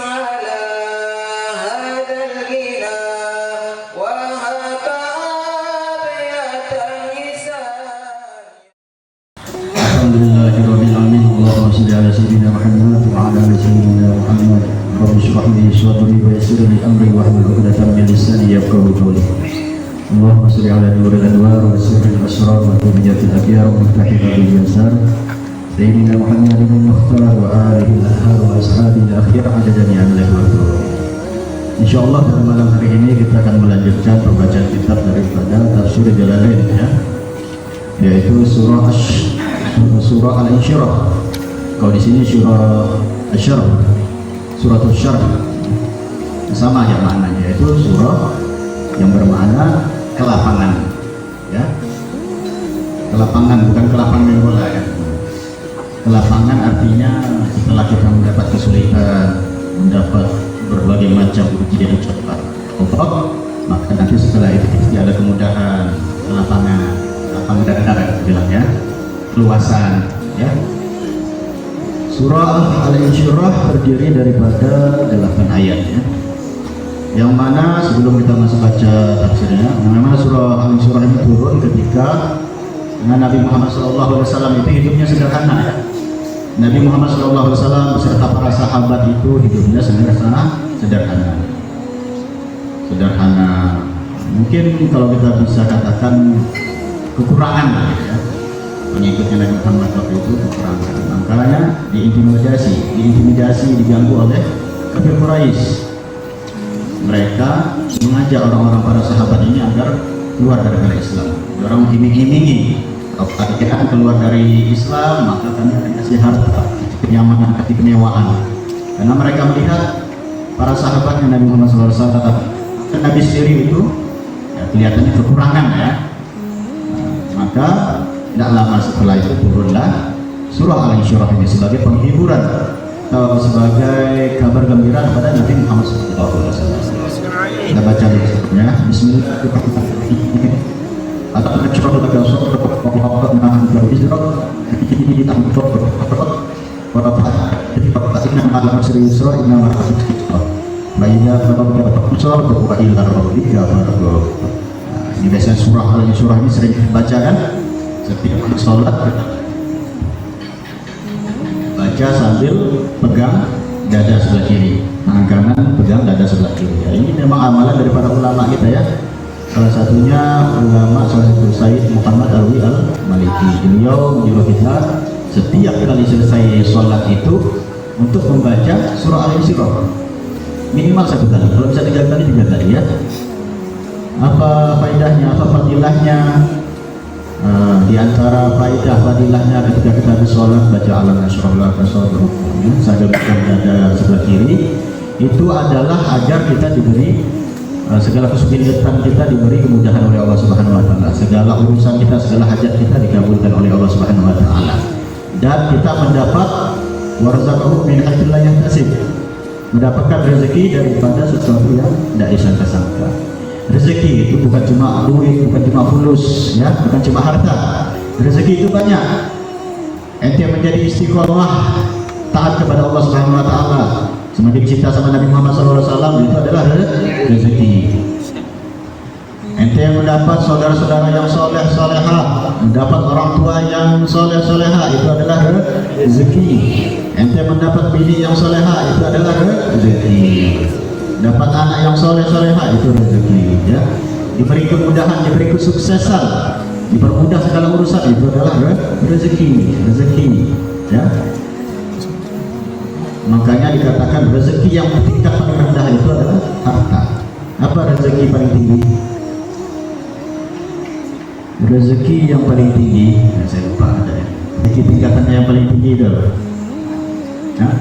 على هذا الغنى وهب أبيات النساء. الحمد لله رب العالمين. اللهم صل على سيدنا محمد وعلى آل سيدنا محمد. رب اشرح لي صدري ويسر لي أمري واحلل عقدة من لساني يفقهوا قولي. اللهم صل على نور الأنوار وسر الأسرار وتوبية الأخيار ومفتاح باب اليسار سيدنا محمد المختار وآله الأطهار وأصحابه الأخيار عدد نعمه والدور. Insyaallah pada malam hari ini kita akan melanjutkan pembacaan kitab daripada Tafsir Jalalain, yaitu surah Al-Insyirah. Kalau di sini surah Asy-Syarh, suratul Syarh, sama ya maknanya, yaitu surah yang bermakna kelapangan, ya. Kelapangan bukan kelapangan bola, ya. Kelapangan artinya setelah kita mendapat kesulitan, mendapat berbagai macam ujian cepat, maka nanti setelah itu pasti ada kemudahan, kelapangan, lapangan darat bilang, ya, keluasan, ya. Surah Al-Insyirah terdiri daripada 8 ayat, ya. Yang mana sebelum kita masuk baca tafsirnya, memang surah Al-Insyirah ini turun ketika Nabi Muhammad SAW itu hidupnya sederhana, ya. Nabi Muhammad SAW beserta para sahabat itu hidupnya sangat sederhana. Mungkin kalau kita bisa katakan kekurangan, ya. Pengikutnya Nabi Muhammad waktu itu kekurangan, makanya diintimidasi, diganggu oleh kafir Quraisy. Mereka mengajak orang-orang para sahabat ini agar keluar dari Islam. Orang iming-imingi, kalau kita akan keluar dari Islam maka kami akan kasih harta, kenyamanan, kemewahan. Karena mereka melihat para sahabatnya Nabi Muhammad SAW, dan Nabi sendiri itu, ya, kelihatannya kekurangan, ya. Maka tidak lama setelah itu turunlah surah Al-Insyirah ini sebagai penghiburan atau sebagai kabar gembira kepada Nabi Muhammad SAW. Kita baca dulu, ya. Bismillahirrahmanirrahim. Atau mencerah pada surah Al-Baqarah menanggung hijrah di tahun ini biasanya surah Al-Insyirah ini sering dibacakan setiap sholat, baca sambil pegang dada sebelah kiri, tangan kanan pegang dada sebelah kiri, ya. Ini memang amalan dari para ulama kita, ya. Salah satunya Sayyid Muhammad Alwi Al-Maliki. Beliau menyuruh kita setiap kali selesai sholat itu untuk membaca surah Al-Insyirah minimal 1 kali, kalau bisa 3 kali, ya. Apa faedahnya, apa fadilahnya? Di antara faedah fadilahnya ketika kita habis sholat baca alam nashrah laka sadrak sambil pegang dada sebelah kiri, itu adalah agar kita diberi segala kesulitan kita diberi kemudahan oleh Allah Subhanahu wa taala. Segala urusan kita, segala hajat kita dikabulkan oleh Allah Subhanahu wa taala. Dan kita mendapat warzaqahu min haitsu la yahtasib. Mendapatkan rezeki daripada sesuatu yang tidak disangka-sangka. Rezeki itu bukan cuma duit, bukan cuma fulus, ya, bukan cuma harta. Rezeki itu banyak. Ente menjadi istiqomah taat kepada Allah Subhanahu wa taala, semakin cinta sama Nabi Muhammad SAW, itu adalah rezeki. Ente yang mendapat saudara-saudara yang soleh solehah, mendapat orang tua yang soleh solehah, itu adalah rezeki. Ente mendapat bini yang solehah, itu adalah rezeki. Dapat anak yang soleh solehah, itu rezeki, ya. Diberi kemudahan, diberi kesuksesan, dipermudah segala urusan, itu adalah rezeki, ya. Makanya dikatakan rezeki yang tingkat paling rendah itu adalah harta. Apa rezeki paling tinggi? Rezeki yang paling tinggi, nah, saya lupa ada, ya. Rezeki tingkatannya yang paling tinggi itu, nah,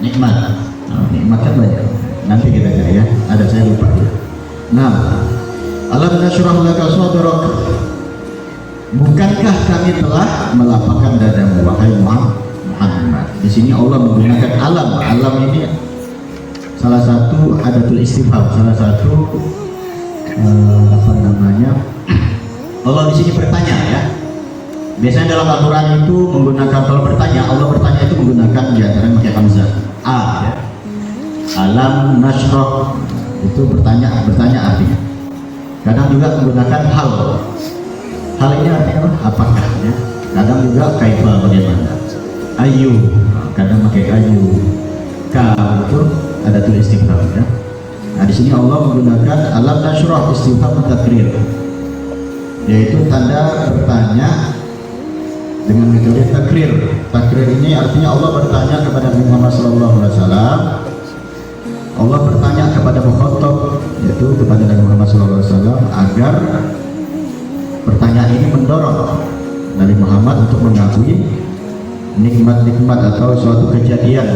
nikmat. Nikmat kan banyak. Nanti kita cari, ya. Ada, saya lupa, ya. Nah, alam nashrah laka sadrak. Bukankah kami telah melapangkan dadamu, wahai Muhammad? Di sini Allah menggunakan alam. Alam ini salah satu adatul istifham, salah satu Allah di sini bertanya, ya. Biasanya dalam Al-Quran itu menggunakan, kalau bertanya, Allah bertanya itu menggunakan diantaranya pakai hamzah a ya. Alam nashrah itu bertanya artinya. Kadang juga menggunakan hal ini artinya apa? Apakah ya. Kadang juga kaifa, bagaimana. Ayu, kadang pakai ayu. Ka itu ada tulis istifham ya. Nah di sini Allah menggunakan alam nashrah istifham takrir, yaitu tanda bertanya dengan metode takrir. Takrir ini artinya Allah bertanya kepada Nabi Muhammad SAW. Allah bertanya kepada mukhatab, yaitu kepada Nabi Muhammad SAW, agar pertanyaan ini mendorong Nabi Muhammad untuk mengakui nikmat-nikmat atau suatu kejadian,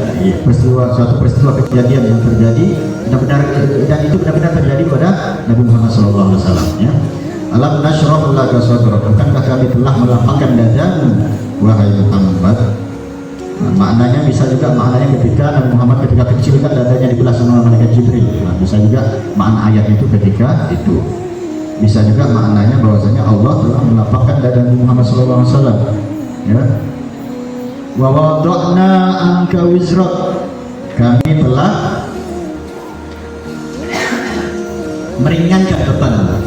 suatu peristiwa kejadian yang terjadi dan itu benar-benar terjadi pada Nabi Muhammad SAW ya. Alam nashrah laka sadrak, bukankah kami telah melapangkan dadamu wahai Muhammad. Nah, maknanya bisa juga maknanya ketika Nabi Muhammad ketika kecil kan dadanya dibelah sama malaikat Jibril. Nah, bisa juga makna ayat itu ketika itu. Bisa juga maknanya bahwasanya Allah telah melapangkan dada Nabi Muhammad SAW ya. Wa wada'na anka wizrak, kami telah meringankan bebanmu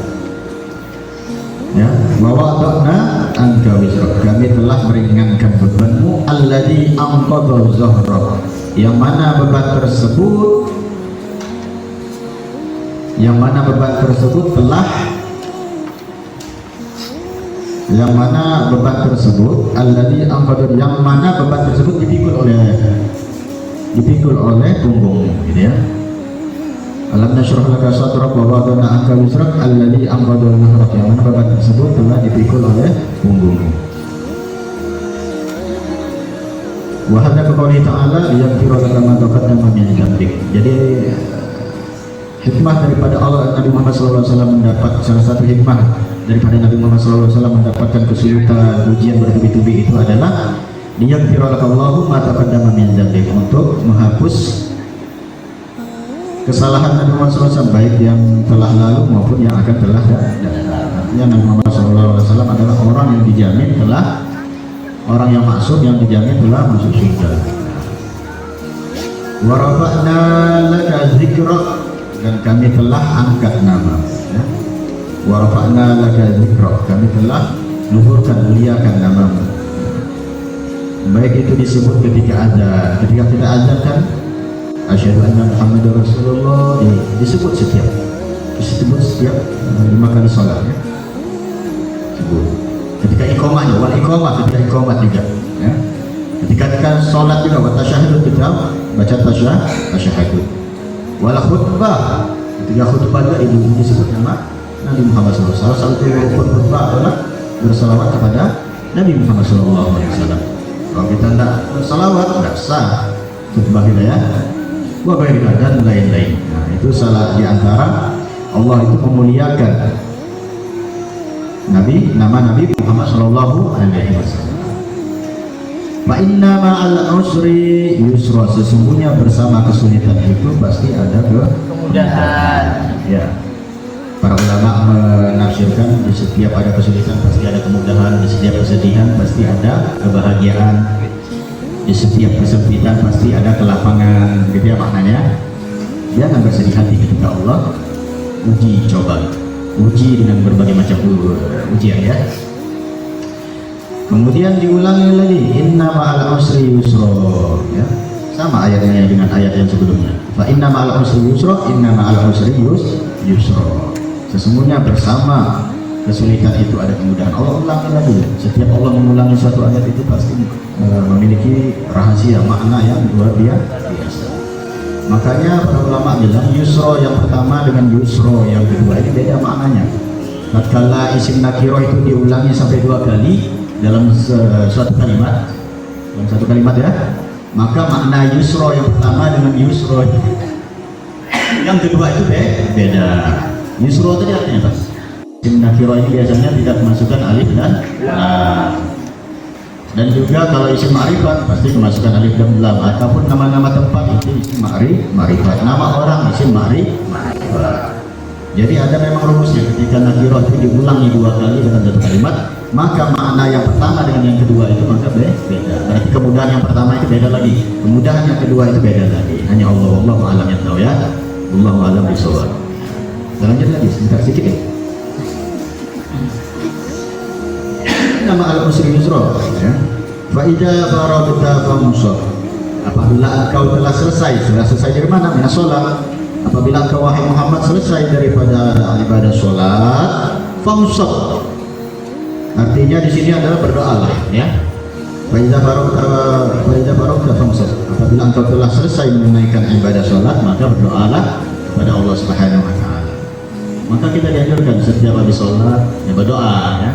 ya. Wa wada'na anka wizrak, kami telah meringankan bebanmu alladzi anqadha zahrak, yang mana beban tersebut telah alladzi anqadha, yang mana beban tersebut dipikul oleh punggungmu gitu ya. Alam nashrah laka sadrak wa wada'na anka wizrak alladzi anqadha dhahrak, yang mana beban tersebut telah dipikul oleh punggungmu. Wa hadza qawli ta'ala yaghfiru laka ma taqaddama min dhanbik. Jadi hikmah daripada Allah Nabi Muhammad SAW mendapat, salah satu hikmah daripada Nabi Muhammad SAW mendapatkan kesulitan ujian bertubi-tubi itu adalah liyaghfiru laka Allahu ma taqaddama min dhanbik, untuk menghapus kesalahan Nabi Muhammad SAW baik yang telah lalu maupun yang akan telah datang. Artinya Nabi Muhammad SAW adalah orang yang dijamin telah, orang yang maksum yang dijamin telah masuk surga. Wa rafa'na laka dzikrak, dan kami telah angkat nama ya. Wa rafa'na laka dzikrak, kami telah luhurkan, muliakan namamu. Baik itu disebut ketika azan, ketika kita azan kan asyhadu anna Muhammadar Rasulullah, disebut setiap 5 kali sholat ya. Sebut. Ketika iqamahnya, wal iqamah, ketika iqamah juga ya. Ketika kita sholat juga wa tasyahhud, kita baca tasyahhud. Wal khutbah, ketika khutbah juga itu disebut nama Nabi Muhammad SAW. Salah satu khutbah adalah bersalawat kepada Nabi Muhammad SAW. Kalau kita tidak bersalawat tidak sah khutbah kita ya. Wa ghairika, dan lain-lain. Nah, itu salah di antara Allah itu memuliakan nama Nabi Muhammad SAW. Wa inna ma'al usri yusra, sesungguhnya bersama kesulitan itu pasti ada kemudahan ya. Para ulama menafsirkan di setiap ada kesulitan pasti ada kemudahan, di setiap kesedihan pasti ada kebahagiaan, di setiap kesempitan pasti ada kelapangan gitu ya maknanya. Jangan bersedih hati ketika Allah uji dengan berbagai macam ujian ya. Kemudian diulangi lagi, inna ma'al usri yusra ya. Sama ayatnya dengan ayat yang sebelumnya. Fa inna ma'al usri yusra, inna ma'al usri yusra. Sesungguhnya bersama kesulitan itu ada kemudahan. Allah ulangi lagi. Setiap Allah mengulangi suatu ayat itu pasti memiliki rahasia, makna yang luar biasa. Makanya para ulama bilang yusra yang pertama dengan yusra yang kedua ini beda maknanya. Tatkala isim nakirah itu diulangi sampai 2 kali dalam suatu kalimat, ya, maka makna yusra yang pertama dengan yusra yang kedua itu beda. Yusra tadi artinya apa? Isim nakirah ini biasanya tidak memasukkan alif dan lam. Dan juga kalau isim ma'rifat pasti memasukkan alif dan lam, ataupun nama-nama tempat itu isim ma'rifat. Nama orang isim ma'rifat. Jadi ada memang rumusnya, ketika nakirah itu diulangi 2 kali dalam satu kalimat, maka makna yang pertama dengan yang kedua itu maka beda. Berarti kemudahan yang pertama itu beda lagi, kemudahan yang kedua itu beda lagi. Hanya Allah a'lam yang tahu ya. Allahu a'lam bishawab. Lanjut lagi sebentar sedikit ya. Nama al-usri yusra ya. Fa idza faragta famsah. Apabila engkau telah selesai dari mana? Minas sholat. Apabila engkau wahai Muhammad selesai daripada ibadah sholat, famsah. Artinya di sini adalah berdoalah ya. Fa idza faragta famsah. Apabila engkau telah selesai menunaikan ibadah sholat, maka berdoalah kepada Allah Subhanahu wa taala. Maka kita dianjurkan setiap habis sholat ya berdoa ya.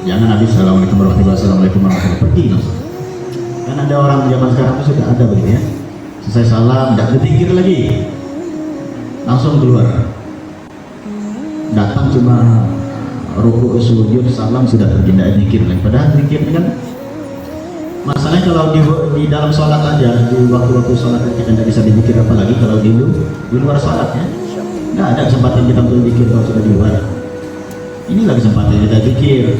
Jangan habis assalamualaikum warahmatullahi wabarakatuh pergi langsung. Kan ada orang zaman sekarang itu sudah ada begitu ya. Selesai salam tidak berpikir lagi, langsung keluar. Datang cuma rukuk sujud salam sudah pergi, tidak mikir lagi. Padahal mikir kan masalahnya kalau di dalam sholat aja, di waktu-waktu sholat kita tidak bisa dipikir apalagi kalau di luar sholat ya. Tidak ada kesempatan kita untuk pikir kalau sudah di luar. Inilah kesempatan kita pikir.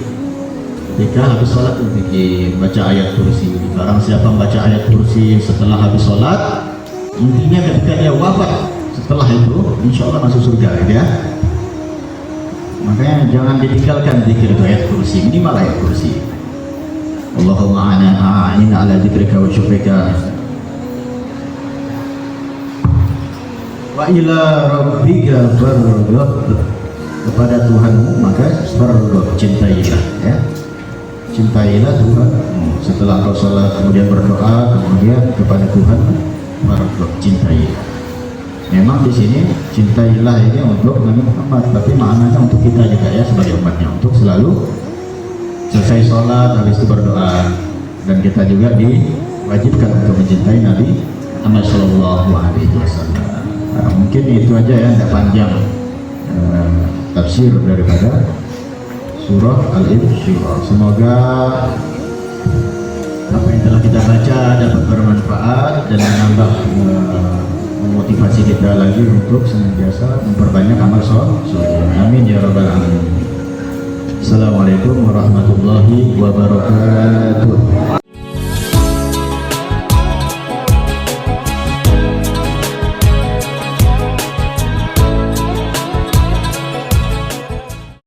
Ketika habis sholat berpikir, baca ayat kursi. Barang siapa membaca ayat kursi setelah habis sholat, intinya ketika dia wafat setelah itu, insya Allah masuk surga ya. Makanya jangan ditinggalkan zikir ayat kursi, minimal ayat kursi. Allahumma a'inna ala dzikrika wa syukrika wa ila rabbika farghab. Kepada Tuhanmu maka farghab, cintailah ya. Cintailah Tuhan. Setelah kau salat kemudian berdoa, kemudian kepada Tuhan farghab, cintailah. Memang di sini cintailah ini untuk Nabi Muhammad, tapi maknanya untuk kita juga ya sebagai umatnya, untuk selalu selesai sholat habis itu berdoa. Dan kita juga diwajibkan untuk mencintai Nabi Muhammad Shallallahu Alaihi Wasallam. Nah, mungkin itu aja ya, tidak panjang tafsir daripada surah Al-Insyirah. Semoga apa yang telah kita baca dapat bermanfaat dan menambah memotivasi kita lagi untuk senantiasa memperbanyak amal soleh. Amin ya rabbal alamin. Assalamualaikum warahmatullahi wabarakatuh.